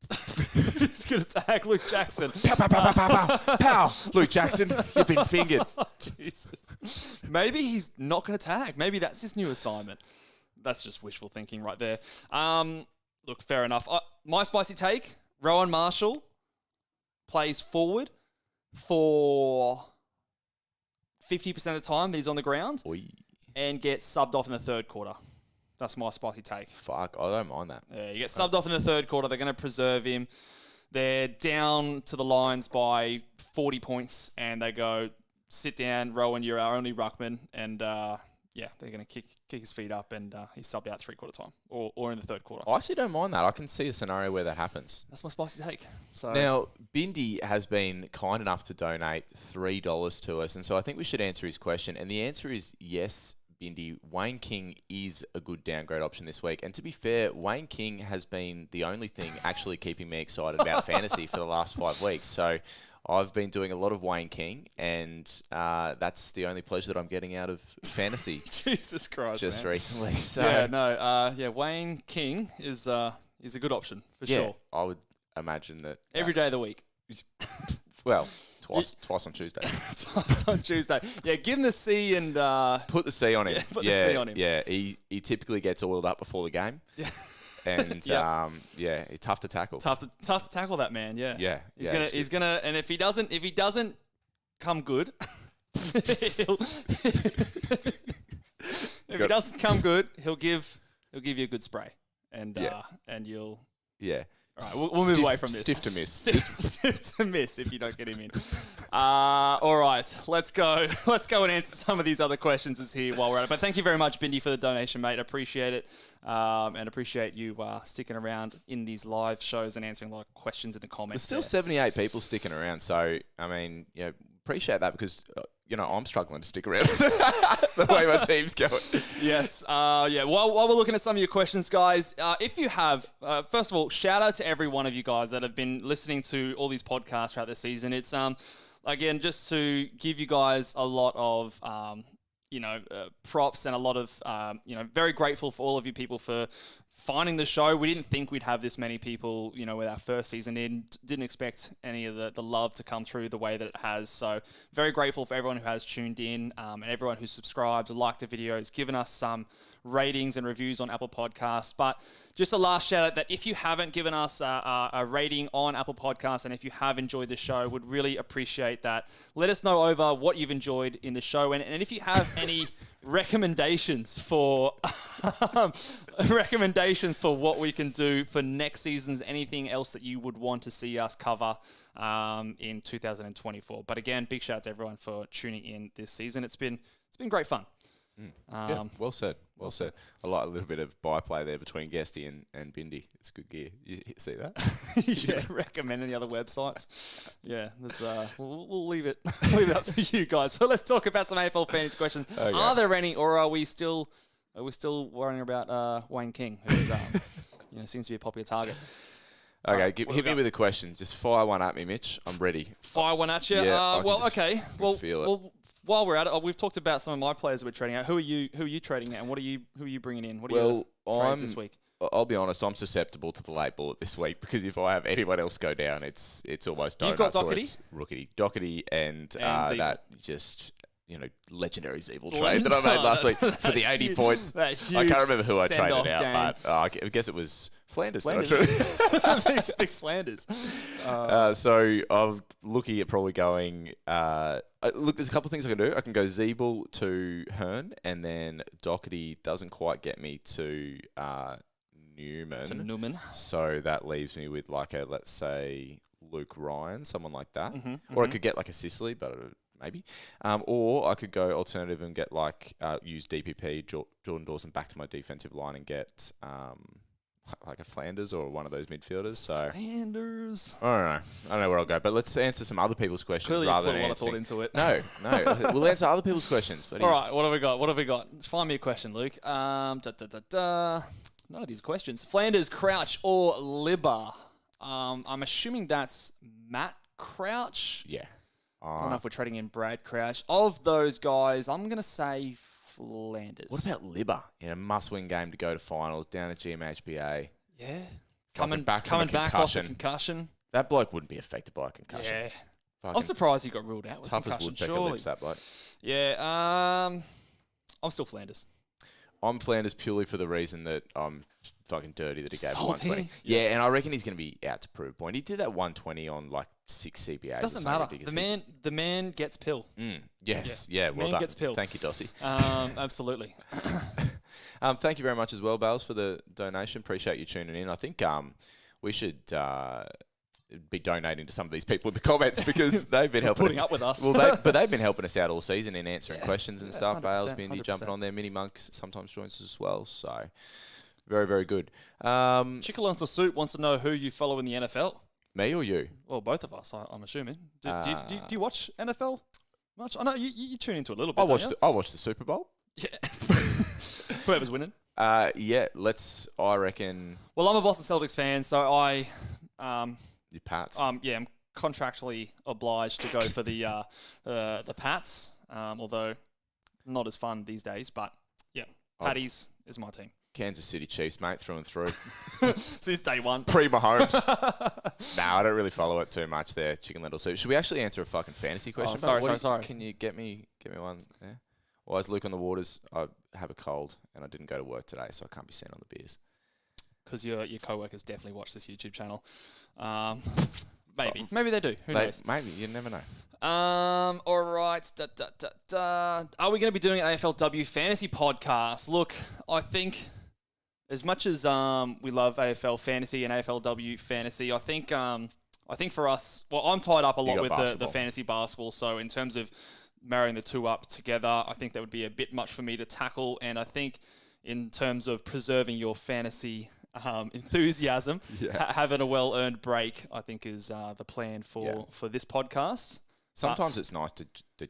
He's going to tag Luke Jackson. Pow, pow, pow, pow, pow, pow, pow. Luke Jackson, you've been fingered. Oh, Jesus. Maybe he's not going to tag. Maybe that's his new assignment. That's just wishful thinking right there. Look, fair enough. My spicy take, Rowan Marshall plays forward for 50% of the time that he's on the ground and gets subbed off in the third quarter. That's my spicy take. Fuck, I don't mind that. Yeah, you get subbed off in the third quarter. They're going to preserve him. They're down to the Lions by 40 points, and they go, sit down, Rowan, you're our only ruckman. And, they're going to kick his feet up, and he's subbed out 3/4 time or in the third quarter. I actually don't mind that. I can see a scenario where that happens. That's my spicy take. So now, Bindi has been kind enough to donate $3 to us, and so I think we should answer his question. And the answer is yes, Bindi. Wayne King is a good downgrade option this week. And to be fair, Wayne King has been the only thing actually keeping me excited about fantasy for the last 5 weeks. So I've been doing a lot of Wayne King, and that's the only pleasure that I'm getting out of fantasy. Jesus Christ, just man. Recently. So Wayne King is a good option for sure. I would imagine that every day of the week. Well, twice on Tuesday. Twice on Tuesday. Yeah, give him the C and put the C on him. Put the C on him. Yeah, he typically gets oiled up before the game. Yeah. And he's tough to tackle. Tough to tackle that man. Yeah. Yeah. He's gonna, and if he doesn't come good, if he doesn't come good, he'll give you a good spray, and you'll. Yeah. All right, we'll move away from this. Stiff to miss. Stiff to miss if you don't get him in. All right, let's go. Let's go and answer some of these other questions as here while we're at it. But thank you very much, Bindi, for the donation, mate. Appreciate it, and appreciate you sticking around in these live shows and answering a lot of questions in the comments. There's still 78 people sticking around, so I mean, appreciate that because I'm struggling to stick around the way my team's going. Yes. While we're looking at some of your questions, guys, if you have, first of all, shout out to every one of you guys that have been listening to all these podcasts throughout the season. It's again just to give you guys a lot of props and a lot of very grateful for all of you people for finding the show. We didn't think we'd have this many people, with our first season in. Didn't expect any of the love to come through the way that it has. So very grateful for everyone who has tuned in and everyone who subscribed, liked the videos, given us some ratings and reviews on Apple Podcasts. But just a last shout out that if you haven't given us a rating on Apple Podcasts and if you have enjoyed the show, would really appreciate that. Let us know over what you've enjoyed in the show. And if you have any recommendations for what we can do for next season's, anything else that you would want to see us cover in 2024. But again, big shout out to everyone for tuning in this season. It's been great fun. Well said. Well said. I like a little bit of byplay there between Guesty and Bindi. It's good gear. You see that? Yeah. Recommend any other websites? Yeah, that's we'll leave it up to you guys. But let's talk about some AFL fantasy questions. Okay. Are there any, or are we still worrying about Wayne King, who seems to be a popular target? Okay, hit me with a question. Just fire one at me, Mitch. I'm ready. Fire one at you. Yeah, Well, while we're at it, we've talked about some of my players that we're trading out. Who are you trading out, and who are you bringing in? What are your trades this week? I'll be honest, I'm susceptible to the late bullet this week because if I have anyone else go down, it's almost You've got Doherty? Doherty and that just legendary Zeeble trade that I made last week for the 80 points. I can't remember who I traded out, but I guess it was Flanders. Big Flanders. So I'm looking at probably going. Look, there's a couple of things I can do. I can go Zeeble to Hearn, and then Doherty doesn't quite get me to Newman. So that leaves me with let's say Luke Ryan, someone like that. Or I could get a Sicily, but maybe. Or I could go alternative and get use DPP, Jordan Dawson back to my defensive line and get like a Flanders or one of those midfielders. So Flanders. I don't know where I'll go. But let's answer some other people's questions Clearly rather you put than a lot of answering. thought into it. No. We'll answer other people's questions. All right, what have we got? Just find me a question, Luke. None of these questions. Flanders, Crouch, or Libba? I'm assuming that's Matt Crouch. Yeah. I don't know if we're trading in Brad Crouch. Of those guys, I'm going to say Flanders. What about Libba in a must-win game to go to finals down at GMHBA? Yeah. Coming back off the concussion. That bloke wouldn't be affected by a concussion. Yeah. Fucking I'm surprised he got ruled out with tough as concussion, woodpecker surely. lips, that bloke. Yeah. I'm still Flanders. I'm Flanders purely for the reason that I'm fucking dirty that he gave Salty. 120. Yeah, and I reckon he's going to be out to prove a point. He did that 120 on like 6 CBAs. Doesn't matter. The man gets pill. Yes. Yeah. Well man done. gets pill. Thank you, Dossie. Absolutely. Thank you very much as well, Bales, for the donation. Appreciate you tuning in. I think we should be donating to some of these people in the comments because they've been helping putting up with us. Well, they've been helping us out all season in answering questions and stuff. 100%, Bales, Bindi 100%. jumping on there. Mini Monk sometimes joins us as well. So very, very good. Chickalanta Soup wants to know who you follow in the NFL. Me or you? Well, both of us, I'm assuming. Do you watch NFL much? I know you tune into a little bit. I watched the Super Bowl. Yeah. Whoever's winning. I reckon. Well, I'm a Boston Celtics fan, so I. The Pats. I'm contractually obliged to go for the Pats, although not as fun these days. But yeah, Patties is my team. Kansas City Chiefs, mate, through and through. Since day one. Pre-Mahomes. I don't really follow it too much there, Chicken Little Soup. Should we actually answer a fucking fantasy question? Sorry. Can you get me one there? Well, as Luke on the Waters, I have a cold and I didn't go to work today, so I can't be seen on the beers. Because your co-workers definitely watch this YouTube channel. Maybe they do. Who knows? Maybe. You never know. All right. Are we going to be doing an AFLW fantasy podcast? Look, I think as much as we love AFL fantasy and AFLW fantasy, I think for us, well, I'm tied up a lot with the fantasy basketball. So in terms of marrying the two up together, I think that would be a bit much for me to tackle. And I think in terms of preserving your fantasy enthusiasm, having a well-earned break, I think is the plan for this podcast. Sometimes it's nice to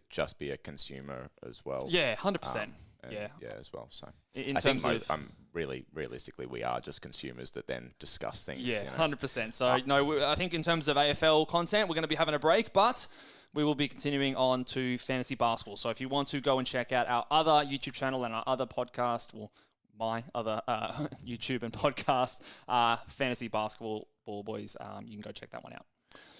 just be a consumer as well. Yeah, 100%. Yeah, as well. So in I terms think of really realistically, we are just consumers that then discuss things. Yeah, 100%. So I think in terms of AFL content, we're going to be having a break, but we will be continuing on to fantasy basketball. So if you want to go and check out our other YouTube channel and our other podcast, well, my other YouTube and podcast, Fantasy Basketball Ball Boys, you can go check that one out.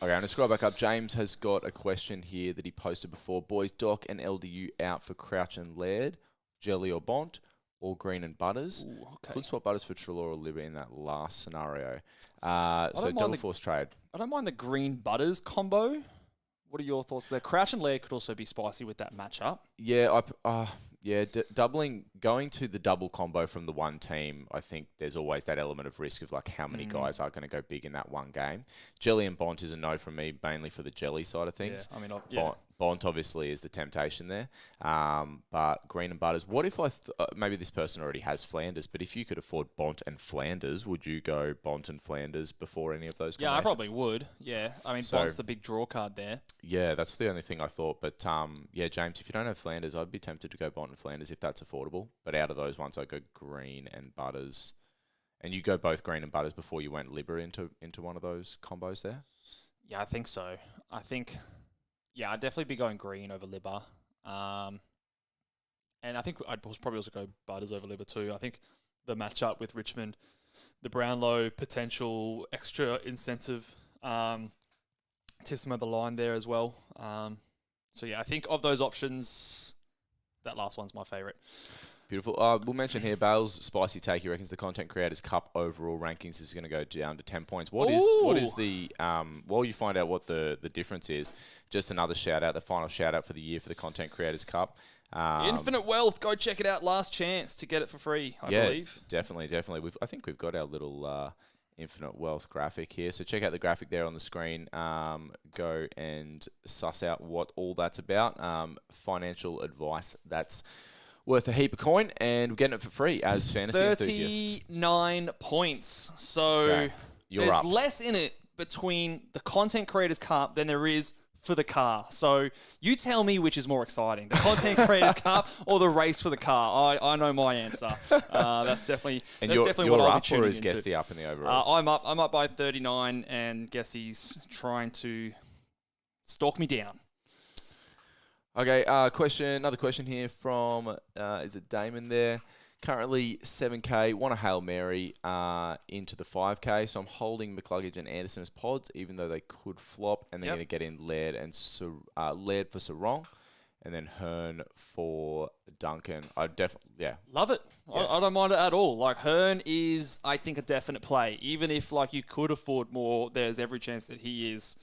Okay, I'm going to scroll back up. James has got a question here that he posted before. Boys, Doc and LDU out for Crouch and Laird, Jelly or Bont, or Green and Butters. Ooh, okay. Could swap Butters for Trelaw or Libby in that last scenario. So double force trade. I don't mind the Green Butters combo. What are your thoughts there? Crouch and Laird could also be spicy with that matchup. Yeah, going to the double combo from the one team, I think there's always that element of risk of like how many guys are going to go big in that one game. Jelly and Bont is a no from me, mainly for the Jelly side of things. Yeah, I mean, Bont obviously is the temptation there. But Green and Butters, what if maybe this person already has Flanders, but if you could afford Bont and Flanders, would you go Bont and Flanders before any of those Yeah, I probably would. Yeah, I mean, Bont's the big draw card there. Yeah, that's the only thing I thought. But James, if you don't have Flanders, I'd be tempted to go Bont and Flanders if that's affordable. But out of those ones, I'd go Green and Butters. And you go both Green and Butters before you went Libber into one of those combos there? Yeah, I think so. I'd definitely be going Green over Libber. And I think I'd probably also go Butters over Libber too. I think the matchup with Richmond, the Brownlow potential extra incentive tips them at the line there as well. I think of those options, that last one's my favourite. Beautiful. We'll mention here, Bale's spicy take. He reckons the Content Creators Cup overall rankings is going to go down to 10 points. What is the while you find out what the difference is, just another shout out, the final shout out for the year for the Content Creators Cup. Infinite Wealth, go check it out. Last chance to get it for free, I believe. Definitely. I think we've got our little Infinite Wealth graphic here. So check out the graphic there on the screen. Go and suss out what all that's about. Financial advice, that's worth a heap of coin, and we're getting it for free as fantasy enthusiasts. 39 points. So Okay. You're there's up. less in it between the Content Creators Cup than there is for the car. So you tell me which is more exciting, the Content Creators Cup or the race for the car. I know my answer. That's definitely what I'll be tuning or is into. Guesty up in the overalls? I'm up by 39, and Guessy's trying to stalk me down. Okay, another question here from, is it Damon there? Currently 7K, want a Hail Mary into the 5K, so I'm holding McCluggage and Anderson as pods, even though they could flop, and they're going to get in Laird for Sarong, and then Hearn for Duncan. I definitely, Love it. Yeah. I don't mind it at all. Like, Hearn is, I think, a definite play. Even if, like, you could afford more, there's every chance that he is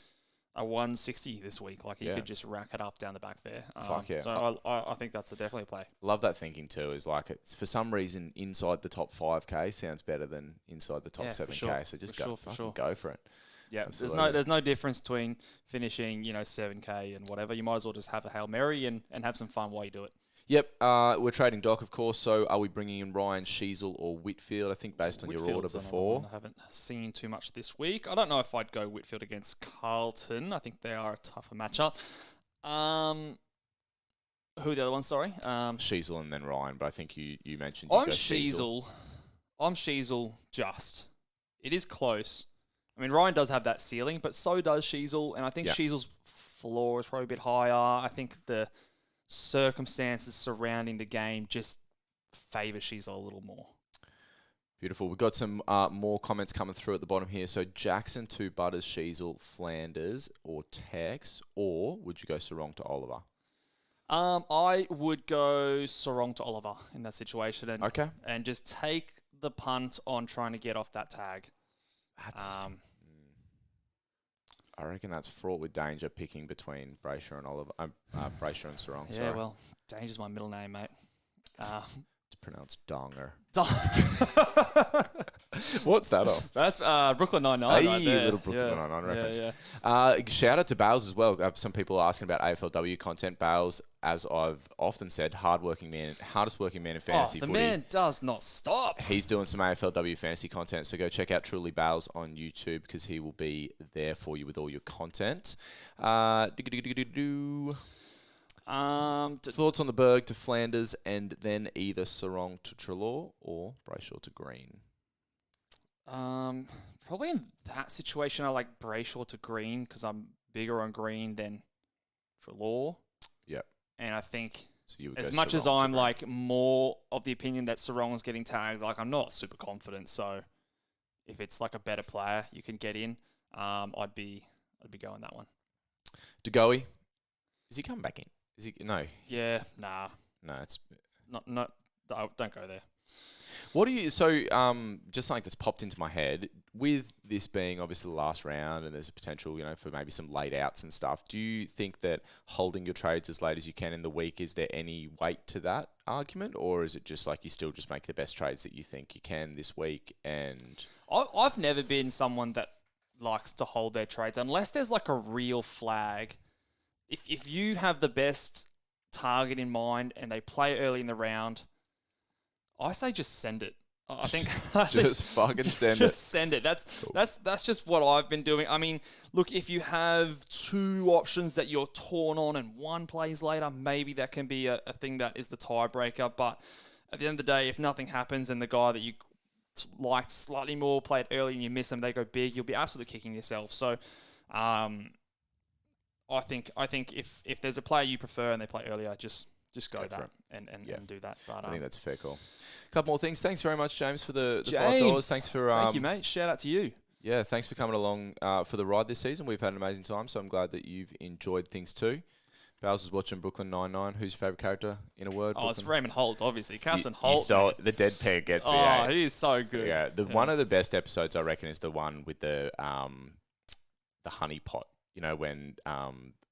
a 160 this week. Like, he could just rack it up down the back there. Fuck yeah. So I think that's definitely a play. Love that thinking too. Is like, it's for some reason inside the top 5K sounds better than inside the top 7K. Sure. So just For go for it. Yeah, Absolutely. there's no difference between finishing 7K and whatever. You might as well just have a Hail Mary and have some fun while you do it. Yep, we're trading Doc, of course. So are we bringing in Ryan, Sheasel, or Whitfield? I think based on your order Whitfield's another before. one I haven't seen too much this week. I don't know if I'd go Whitfield against Carlton. I think they are a tougher matchup. Who are the other ones? Sorry. Sheasel and then Ryan, but I think you mentioned. I'm Sheasel. I'm Sheasel. Just. It is close. I mean, Ryan does have that ceiling, but so does Sheasel, and I think Sheasel's floor is probably a bit higher. I think the circumstances surrounding the game just favour Sheasel a little more. Beautiful. We've got some more comments coming through at the bottom here. So Jackson to Butters, Sheasel, Flanders, or Tex, or would you go Sarong to Oliver? I would go Sarong to Oliver in that situation, and just take the punt on trying to get off that tag. That's. I reckon that's fraught with danger picking between Brayshaw and Oliver. Brayshaw and Sarong. Yeah, well, Danger's my middle name, mate. It's pronounced Donger. What's What's that off? That's Brooklyn Nine-Nine right there. Little Brooklyn Nine-Nine reference. Yeah. Shout out to Bales as well. Some people are asking about AFLW content. Bales, as I've often said, hardest working man in fantasy footy. The man does not stop. He's doing some AFLW fantasy content, so go check out Truly Bales on YouTube because he will be there for you with all your content. Thoughts on the Berg to Flanders and then either Sarong to Trelaw or Brayshaw to Green? Probably in that situation, I like Brayshaw to Green because I'm bigger on Green than Trelaw. Yep. And I think So as much as I'm like more of the opinion that Sarong's getting tagged, like I'm not super confident. So if it's like a better player you can get in, I'd be going that one. Degoe, is he coming back in? Is he? No. Yeah, nah. No, it's Not. Don't go there. What do you? So, just something that's popped into my head with this being obviously the last round, and there's a potential, for maybe some late outs and stuff. Do you think that holding your trades as late as you can in the week, is there any weight to that argument, or is it just like you still just make the best trades that you think you can this week? And I've never been someone that likes to hold their trades unless there's like a real flag. If you have the best target in mind and they play early in the round, I say just send it. I think just fucking send it. Just send it. That's just what I've been doing. I mean, look, if you have two options that you're torn on and one plays later, maybe that can be a thing that is the tiebreaker. But at the end of the day, if nothing happens and the guy that you liked slightly more played early and you miss them, they go big, you'll be absolutely kicking yourself. So, I think if there's a player you prefer and they play earlier, just go that and do that. But, I think that's a fair call. A couple more things. Thanks very much, James, for the James, $5. Thanks for thank you, mate. Shout out to you. Yeah, thanks for coming along for the ride this season. We've had an amazing time, so I'm glad that you've enjoyed things too. Bowles is watching Brooklyn Nine-Nine. Who's your favourite character in a word? It's Raymond Holt, obviously. Captain Holt. You stole the deadpan gets me. He is so good. Yeah, one of the best episodes I reckon is the one with the honey pot. When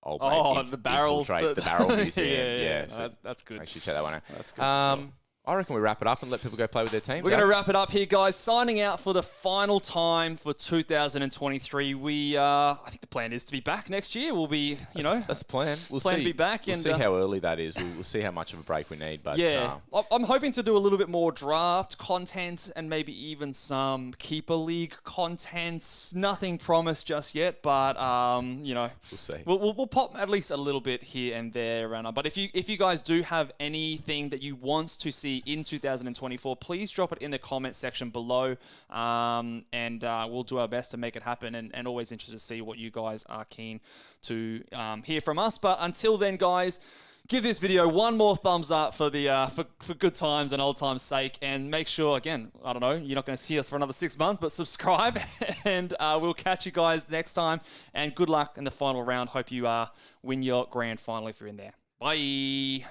old mate the barrels, the barrel museum. yeah. So That's good. make sure you check that one out. That's good. I reckon we wrap it up and let people go play with their teams. We're going to wrap it up here, guys. Signing out for the final time for 2023. I think the plan is to be back next year. We'll be, that's the plan. We'll plan see. to be back. We'll see how early that is. We'll see how much of a break we need. But I'm hoping to do a little bit more draft content and maybe even some keeper league content. Nothing promised just yet, but we'll see. We'll pop at least a little bit here and there. But if you guys do have anything that you want to see in 2024, please drop it in the comment section below, and we'll do our best to make it happen, and always interested to see what you guys are keen to hear from us. But until then, guys, give this video one more thumbs up for the for good times and old times sake, and make sure, again, I don't know, you're not going to see us for another 6 months, but subscribe, and we'll catch you guys next time, and good luck in the final round. Hope you win your grand final if you're in there. Bye.